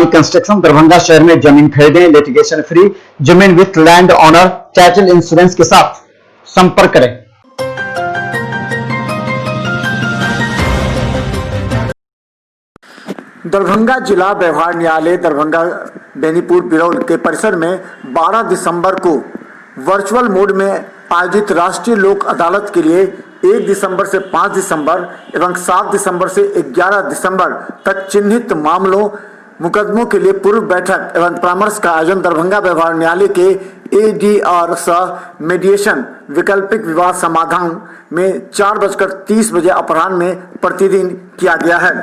कुमारी construction Darbhanga शहर में जमीन खरीदें, लिटिगेशन फ्री, जमीन with land owner title insurance के साथ संपर्क करें। दरभंगा जिला व्यवहार न्यायालय दरभंगा बेनीपुर बिरौल के परिसर में 12 दिसंबर को वर्चुअल मोड में आयोजित राष्ट्रीय लोक अदालत के लिए 1 दिसंबर से 5 दिसंबर एवं 7 दिसंबर से 11 दिसंबर तक चिन्हित मामलों मुकदमों के लिए पूर्व बैठक एवं परामर्श का आयोजन दरभंगा व्यवहार न्यायालय के ADR सह मीडिएशन वैकल्पिक विवाद समाधान में 4:30 अपराह्न में प्रतिदिन किया गया है।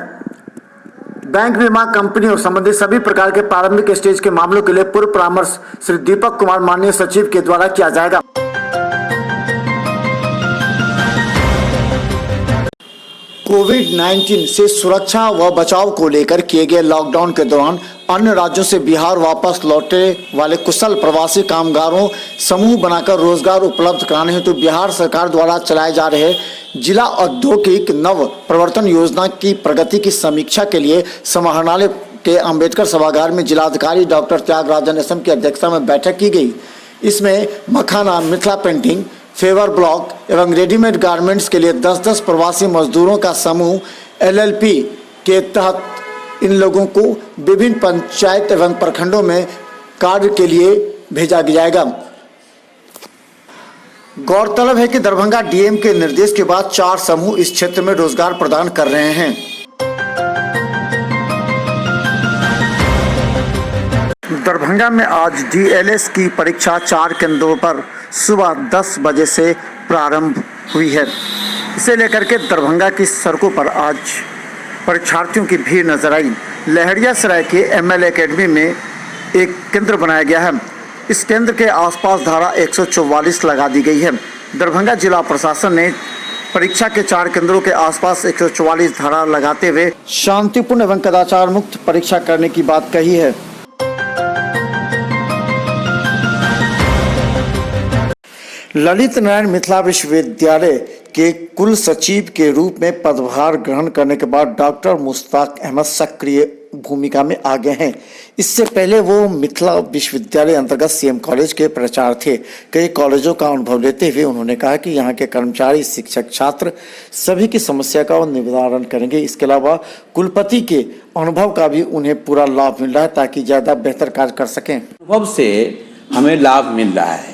बैंक, बीमा कंपनियों संबंधित सभी प्रकार के प्रारंभिक स्टेज के मामलों के लिए पूर्व परामर्श श्री दीपक कुमार माननीय सचिव के द्वारा किया जाएगा। कोविड-19 से सुरक्षा व बचाव को लेकर किए गए लॉकडाउन के दौरान अन्य राज्यों से बिहार वापस लौटे वाले कुशल प्रवासी कामगारों समूह बनाकर रोजगार उपलब्ध कराने हेतु बिहार सरकार द्वारा चलाए जा रहे जिला औद्योगिक नव प्रवर्तन योजना की प्रगति की समीक्षा के लिए समाहरणालय के अंबेडकर सभागार में जिलाधिकारी डॉक्टर त्यागराजन एसएम की अध्यक्षता में बैठक की गई। इसमें मखाना, मिथिला पेंटिंग, फेवर ब्लॉक एवं रेडीमेड गारमेंट्स के लिए 10-10 प्रवासी मजदूरों का समूह LLP के तहत इन लोगों को विभिन्न पंचायत एवं प्रखंडों में कार्य के लिए भेजा जाएगा। गौरतलब है कि दरभंगा DM के निर्देश के बाद 4 समूह इस क्षेत्र में रोजगार प्रदान कर रहे हैं। दरभंगा में आज DLS की परीक्षा 4 केंद्रों पर सुबह 10 बजे से प्रारंभ हुई है। इसे लेकर के दरभंगा की सड़कों पर आज परीक्षार्थियों की भीड़ नजर आई। लहरियासराय के ML एकेडमी में एक केंद्र बनाया गया है। इस केंद्र के आसपास धारा 144 लगा दी गई है। दरभंगा जिला प्रशासन ने परीक्षा के 4 केंद्रों के आसपास 144 धारा लगाते हुए शांतिपूर्ण एवं कदाचार मुक्त परीक्षा करने की बात कही है। ललित नारायण मिथिला विश्वविद्यालय के कुल सचिव के रूप में पदभार ग्रहण करने के बाद डॉक्टर मुश्ताक अहमद सक्रिय भूमिका में आ गए हैं। इससे पहले वो मिथिला विश्वविद्यालय अंतर्गत CM कॉलेज के प्राचार्य थे। कई कॉलेजों का अनुभव लेते हुए उन्होंने कहा कि यहाँ के कर्मचारी, शिक्षक, छात्र सभी की समस्या का निवारण करेंगे। इसके अलावा कुलपति के अनुभव का भी उन्हें पूरा लाभ मिल रहा है ताकि ज़्यादा बेहतर कार्य कर सकें। अनुभव से हमें लाभ मिल रहा है,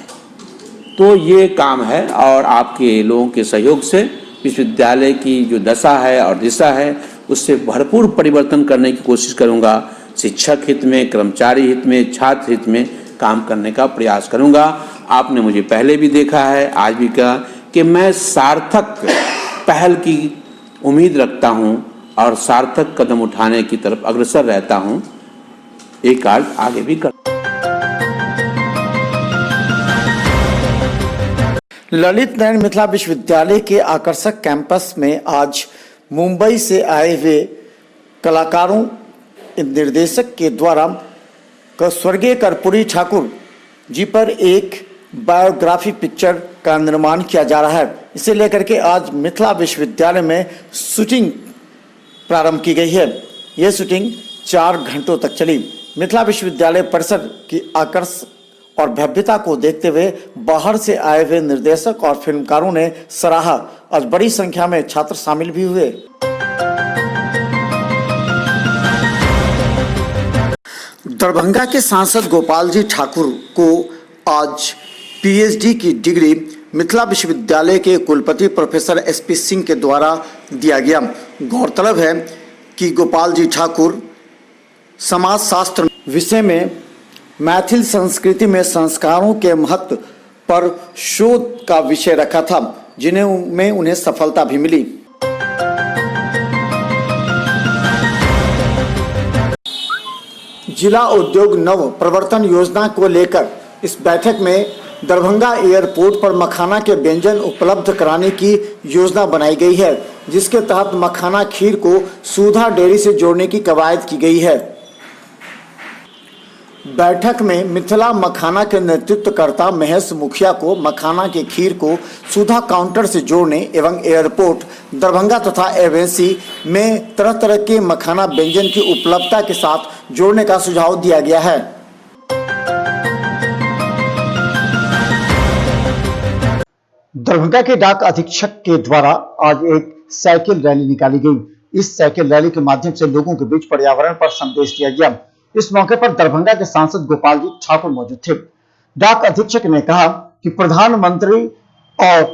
तो ये काम है और आपके लोगों के सहयोग से विश्वविद्यालय की जो दशा है और दिशा है उससे भरपूर परिवर्तन करने की कोशिश करूंगा। शिक्षक हित में, कर्मचारी हित में, छात्र हित में काम करने का प्रयास करूंगा। आपने मुझे पहले भी देखा है, आज भी कहा कि मैं सार्थक पहल की उम्मीद रखता हूं और सार्थक कदम उठाने की तरफ अग्रसर रहता हूं। एक कार्य आगे भी कर। ललित नारायण मिथिला विश्वविद्यालय के आकर्षक कैंपस में आज मुंबई से आए हुए कलाकारों निर्देशक के द्वारा स्वर्गीय कर्पूरी ठाकुर जी पर एक बायोग्राफी पिक्चर का निर्माण किया जा रहा है। इसे लेकर के आज मिथिला विश्वविद्यालय में शूटिंग प्रारंभ की गई है। यह शूटिंग 4 घंटों तक चली। मिथिला विश्वविद्यालय परिसर की आकर्षक और भव्यता को देखते हुए बाहर से आए हुए निर्देशक और फिल्मकारों ने सराहा। आज बड़ी संख्या में छात्र शामिल भी हुए। दरभंगा के सांसद गोपाल जी ठाकुर को आज PhD की डिग्री मिथिला विश्वविद्यालय के कुलपति प्रोफेसर SP सिंह के द्वारा दिया गया। गौरतलब है कि गोपाल जी ठाकुर समाज शास्त्र विषय में मैथिल संस्कृति में संस्कारों के महत्व पर शोध का विषय रखा था, जिन्हें उन्हें सफलता भी मिली। जिला उद्योग नव प्रवर्तन योजना को लेकर इस बैठक में दरभंगा एयरपोर्ट पर मखाना के व्यंजन उपलब्ध कराने की योजना बनाई गई है, जिसके तहत मखाना खीर को सुधा डेयरी से जोड़ने की कवायद की गई है। बैठक में मिथिला मखाना के नेतृत्वकर्ता महेश मुखिया को मखाना के खीर को सुधा काउंटर से जोड़ने एवं एयरपोर्ट दरभंगा तथा एवेंसी में तरह तरह के मखाना व्यंजन की उपलब्धता के साथ जोड़ने का सुझाव दिया गया है। दरभंगा के डाक अधीक्षक के द्वारा आज एक साइकिल रैली निकाली गई। इस साइकिल रैली के माध्यम से लोगों के बीच पर्यावरण पर संदेश दिया गया। इस मौके पर दरभंगा के सांसद गोपाल जी ठाकुर मौजूद थे। डाक अधीक्षक ने कहा कि प्रधानमंत्री और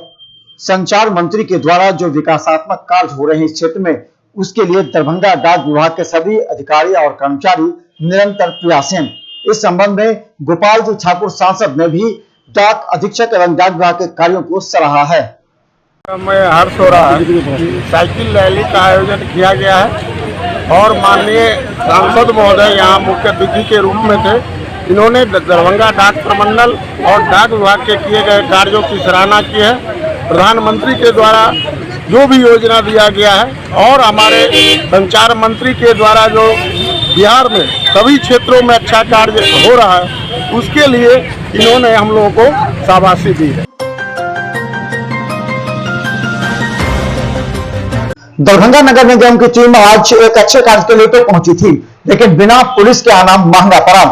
संचार मंत्री के द्वारा जो विकासात्मक कार्य हो रहे हैं इस क्षेत्र में, उसके लिए दरभंगा डाक विभाग के सभी अधिकारी और कर्मचारी निरंतर प्रयासरत हैं। इस संबंध में गोपाल जी ठाकुर सांसद ने भी डाक अधीक्षक एवं डाक विभाग के कार्यों को सराहा है। मैं हर्ष हो रहा है कि साइकिल रैली का आयोजन किया गया है और माननीय सांसद महोदय यहाँ मुख्य अतिथि के रूप में थे। इन्होंने दरभंगा डाक प्रमंडल और डाक विभाग के किए गए कार्यों की सराहना की है। प्रधानमंत्री के द्वारा जो भी योजना दिया गया है और हमारे संचार मंत्री के द्वारा जो बिहार में सभी क्षेत्रों में अच्छा कार्य हो रहा है, उसके लिए इन्होंने हम लोगों को शाबाशी दी है। दरभंगा नगर निगम की टीम आज एक अच्छे कार्य के लिए तो पहुंची थी, लेकिन बिना पुलिस के आना महंगा पड़ा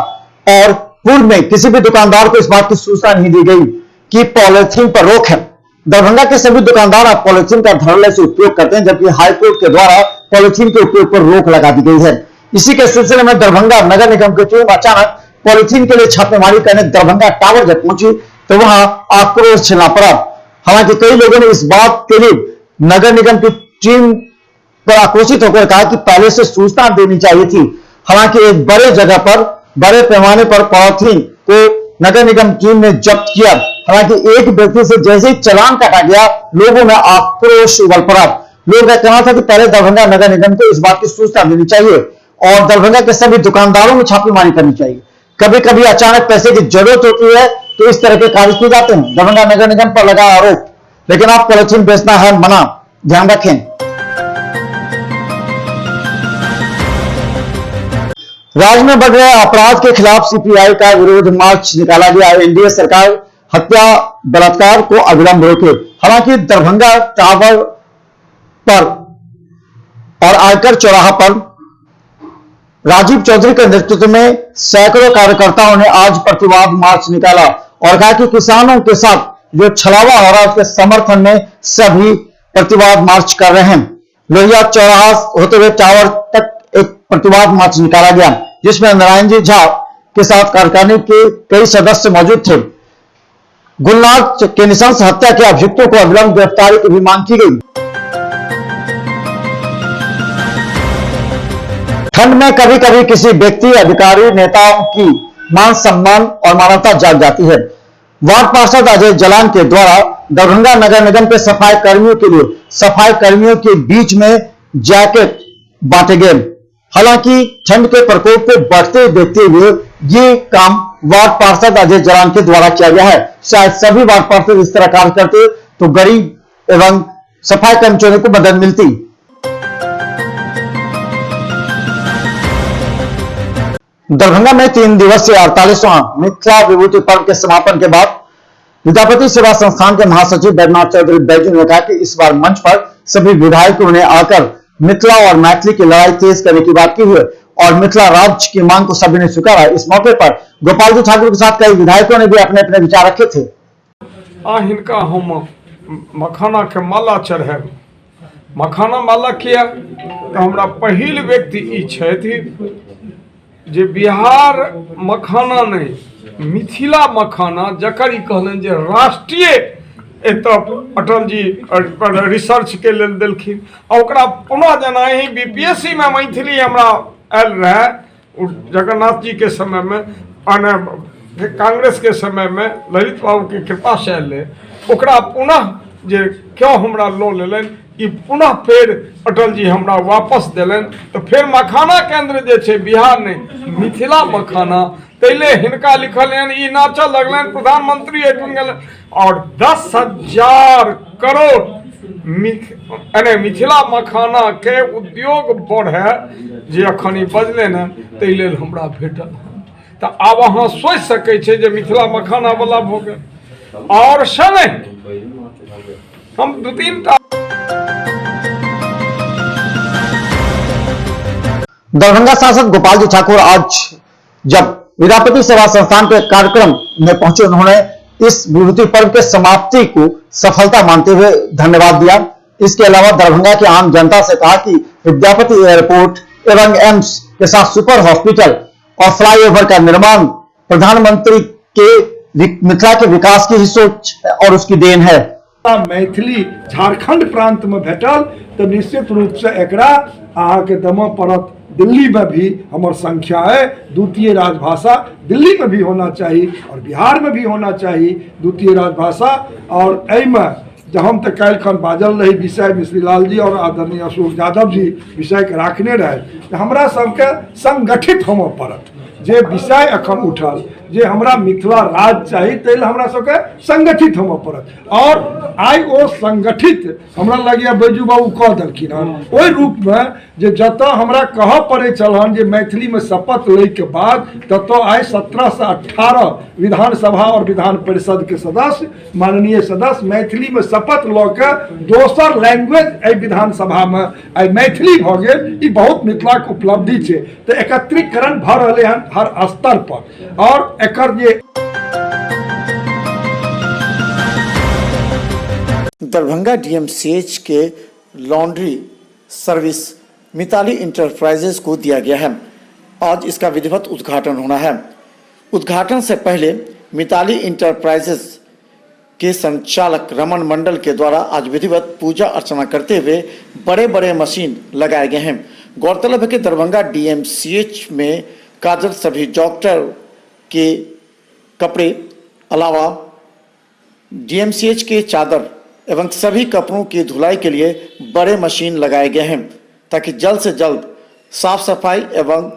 और पूर्व में किसी भी दुकानदार को इस बात की सूचना नहीं दी गई कि पॉलिथीन पर रोक है। दरभंगा के सभी दुकानदार अब पॉलिथीन का धड़ल्ले से उपयोग करते हैं, जबकि हाईकोर्ट के द्वारा पॉलिथीन के उपयोग पर रोक लगा दी गई है। इसी के सिलसिले में दरभंगा नगर निगम की टीम अचानक पॉलिथीन के लिए छापेमारी करने दरभंगा टावर जब पहुंची तो वहां आक्रोश झेलना पड़ा। हालांकि कई लोगों ने इस बात के लिए नगर निगम की टीम पर आक्रोशित होकर कहा कि पहले से सूचना देनी चाहिए थी। हालांकि एक बड़े जगह पर बड़े पैमाने पर पॉलिथीन को नगर निगम टीम ने जब्त किया। हालांकि एक व्यक्ति से जैसे ही चालान काटा गया, लोगों में आक्रोश उबल पड़ा। लोगों का कहना था कि पहले दरभंगा नगर निगम को इस बात की सूचना देनी चाहिए और दरभंगा के सभी दुकानदारों में छापेमारी करनी चाहिए। कभी कभी अचानक पैसे की जरूरत होती है तो इस तरह के कार्य किए जाते हैं। दरभंगा नगर निगम पर लगा आरोप, लेकिन आप पॉलिथीन बेचना है मना, ध्यान रखें। राज्य में बढ़ रहे अपराध के खिलाफ सीपीआई का विरोध मार्च निकाला गया। एनडीए सरकार हत्या बलात्कार को अविलंब रोके। हालांकि दरभंगा टावर पर और आयकर चौराहा पर राजीव चौधरी के नेतृत्व में सैकड़ों कार्यकर्ताओं ने आज प्रतिवाद मार्च निकाला और कहा कि किसानों के साथ जो छलावा हो रहा है उसके समर्थन में सभी प्रतिवाद मार्च कर रहे हैं। लोहिया चौराहा होते हुए टावर तक एक प्रतिवाद मार्च निकाला गया, जिसमें नारायण जी झा के साथ कार्यकारिणी के कई सदस्य मौजूद थे। गुलनाथ के निशंस हत्या के अभियुक्तों को अविलंब गिरफ्तारी की भी मांग की गई। ठंड में कभी कभी किसी व्यक्ति, अधिकारी, नेताओं की मान सम्मान और मानवता जाग जाती है। वार्ड पार्षद अजय जलान के द्वारा दरभंगा नगर निगम के सफाई कर्मियों के लिए सफाई कर्मियों के बीच में जैकेट बांटे गए। हालांकि ठंड के प्रकोप को बढ़ते देखते हुए ये काम वार्ड पार्षद अजय जलान के द्वारा किया गया है। शायद सभी वार्ड पार्षद इस तरह कार्य करते तो गरीब एवं सफाई कर्मचारियों को मदद मिलती। दरभंगा में 3 दिवसीय 48वां मिथिला विभूति पर्व के समापन के बाद विद्यापति सेवा संस्थान के महासचिव बैजनाथ चौधरी बैजू ने कहा कि इस बार मंच पर सभी विधायकों ने आकर मिथिला और मैथिली की लड़ाई तेज करने की बात की है और मिथिला राज्य की मांग को सभी ने स्वीकारा। इस मौके पर गोपाल जी ठाकुर के साथ कई विधायकों ने भी अपने अपने विचार रखे थे। हिनका हम मखाना के माला चढ़े, मखाना माला किया तो हमरा पहिल व्यक्ति ई छथि जे बिहार मखाना नहीं मिथिला मखाना जकर ई कहलन जे राष्ट्रीय एतऽ अटल जी रिसर्च के लेल देलखिन और ओकरा पुनः जेना ही बीपीएससी में मैथिली हमरा आयल रहे जगन्नाथ जी के समय में कांग्रेस के समय में ललित बाबू के कृपा से आयल ओकरा पुनः जे क्यों हमरा लो लेलन कि पुनः फिर अटल जी हमरा वापस दिलन तो फिर मखाना केंद्र जे छे बिहार ने मिथिला मखाना तैले हिनका लिखल ई नाचल लगलन प्रधानमंत्री और 10,000 करोड़ मिथिला मखाना के उद्योग बढ़े जे अखन बजले न तैले हमरा भेटल तो आब अहाँ सोच सकै छै जे मिथिला मखाना वाला भऽ गेल। और संगे हम 2-3 टा दरभंगा सांसद गोपाल जी ठाकुर आज जब विद्यापति सेवा संस्थान के कार्यक्रम में पहुंचे, उन्होंने इस विभूति पर्व के समाप्ति को सफलता मानते हुए धन्यवाद दिया। इसके अलावा दरभंगा की आम जनता से कहा कि विद्यापति एयरपोर्ट एवं एम्स के साथ सुपर हॉस्पिटल और फ्लाईओवर का निर्माण प्रधानमंत्री के मिथिला के विकास की ही सोच और उसकी देन है। मैथिली झारखंड प्रांत में भेटल तो निश्चित रूप से एकरा अहाँके दमा पड़त। दिल्ली में भी हमार संख्या है, द्वितीय राजभाषा दिल्ली में भी होना चाहिए और बिहार में भी होना चाहिए द्वितीय राजभाषा। और एहिमे जब हम तो काल्हि खन बाजल रही विषय में श्रीलाल जी और आदरणीय अशोक यादव जी विषय के राखने रहे, तो हमरा सबके संगठित होमय पड़त। जे विषय अखन उठल जे हमरा मिथिला राज्य चाहिए ताहि लेल हमरा सबके संगठित होमय पड़त। और आइ ओ संगठित हमरा लगैया बैजू बाबू कह देलखिन हन ओहि रूप में जे जतऽ हमरा कहऽ पड़ै छल हन जे मैथिली में शपथ लै के बाद ततऽ आइ 17 से 18 विधानसभा और विधान परिषद के सदस्य माननीय सदस्य मैथिली में शपथ लऽ के दोसर लैंग्वेज एहि विधानसभा में आइ मैथिली भऽ गेल। ई बहुत मिथिला के उपलब्धि छै। तऽ एकत्रीकरण भऽ रहलै हन हर स्तर पर। और एकर जे दरभंगा डीएमसीएच के लॉन्ड्री सर्विस मिताली इंटरप्राइजेज को दिया गया है। आज इसका विधिवत उद्घाटन होना है। उद्घाटन से पहले मिताली इंटरप्राइजेज के संचालक रमन मंडल के द्वारा आज विधिवत पूजा अर्चना करते हुए बड़े बड़े मशीन लगाए गए हैं। गौरतलब है कि दरभंगा डीएमसीएच में कार्यरत सभी डॉक्टर के कपड़े अलावा डीएमसीएच के चादर एवं सभी कपड़ों की धुलाई के लिए बड़े मशीन लगाए गए हैं ताकि जल्द से जल्द साफ सफाई एवं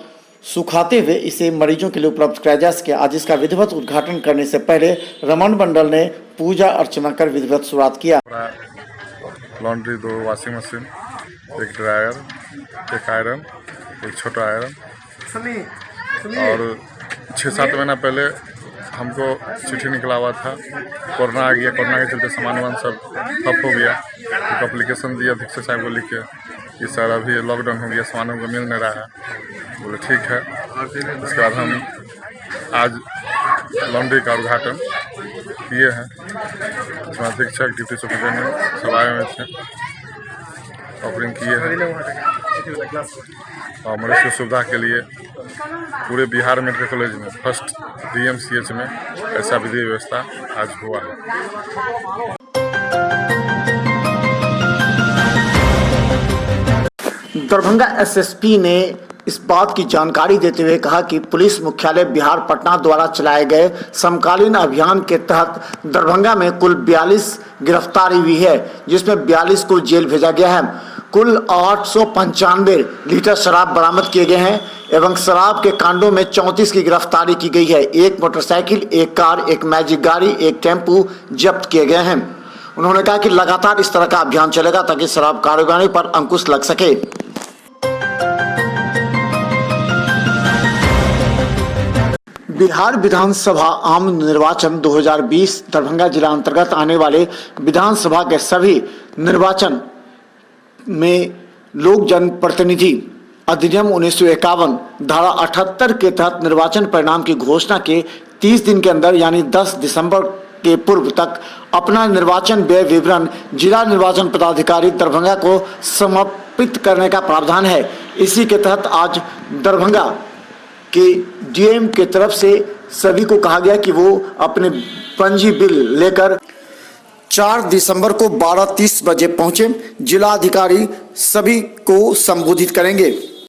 सुखाते हुए इसे मरीजों के लिए उपलब्ध कराया जा सके। आज इसका विधिवत उद्घाटन करने से पहले रमन मंडल ने पूजा अर्चना कर विधिवत शुरुआत किया। लॉन्ड्री 2 वॉशिंग मशीन, एक ड्रायर, एक आयरन, एक छोटा आयरन। और 6-7 महीना पहले हमको चिट्ठी निकला हुआ था, कोरोना आ गया। कोरोना के चलते सामान वामान सब ठप हो गया। एक एप्लीकेशन दिया अध्यक्ष साहब को लिख के कि सर अभी लॉकडाउन हो गया, सामान हमको मिल नहीं रहा है। बोले ठीक है। इसके बाद हम आज लॉन्ड्री का उद्घाटन किए हैं। इसमें अधीक्षक, डिप्टी सुपरिटेंडेंट सब आए हुए थे, ऑफरिंग किए हैं। और मरीज की सुविधा के लिए पूरे बिहार मेडिकल कॉलेज में फर्स्ट डीएमसीएच में ऐसा विधि व्यवस्था आज हुआ है। दरभंगा एसएसपी ने इस बात की जानकारी देते हुए कहा कि पुलिस मुख्यालय बिहार पटना द्वारा चलाए गए समकालीन अभियान के तहत दरभंगा में कुल 42 गिरफ्तारी हुई है, जिसमें 42 को जेल भेजा गया है। कुल 895 लीटर शराब बरामद किए गए हैं एवं शराब के कांडों में 34 की गिरफ्तारी की गई है। एक मोटरसाइकिल, एक कार, एक मैजिक गाड़ी, एक टेम्पू जब्त किए गए हैं। उन्होंने कहा कि लगातार इस तरह का अभियान चलेगा ताकि शराब कारोबारी पर अंकुश लग सके। बिहार विधानसभा आम निर्वाचन 2020 दरभंगा जिला अंतर्गत आने वाले विधानसभा के सभी निर्वाचन में लोक जनप्रतिनिधि अधिनियम 1951 धारा 78 के तहत निर्वाचन परिणाम की घोषणा के 30 दिन के अंदर यानी 10 दिसंबर के पूर्व तक अपना निर्वाचन व्यय विवरण जिला निर्वाचन पदाधिकारी दरभंगा को समर्पित करने का प्रावधान है। इसी के तहत आज दरभंगा के डीएम के तरफ से सभी को कहा गया कि वो अपने पंजी बिल लेकर 4 दिसंबर को 12:30 बजे पहुंचे। जिला अधिकारी सभी को संबोधित करेंगे।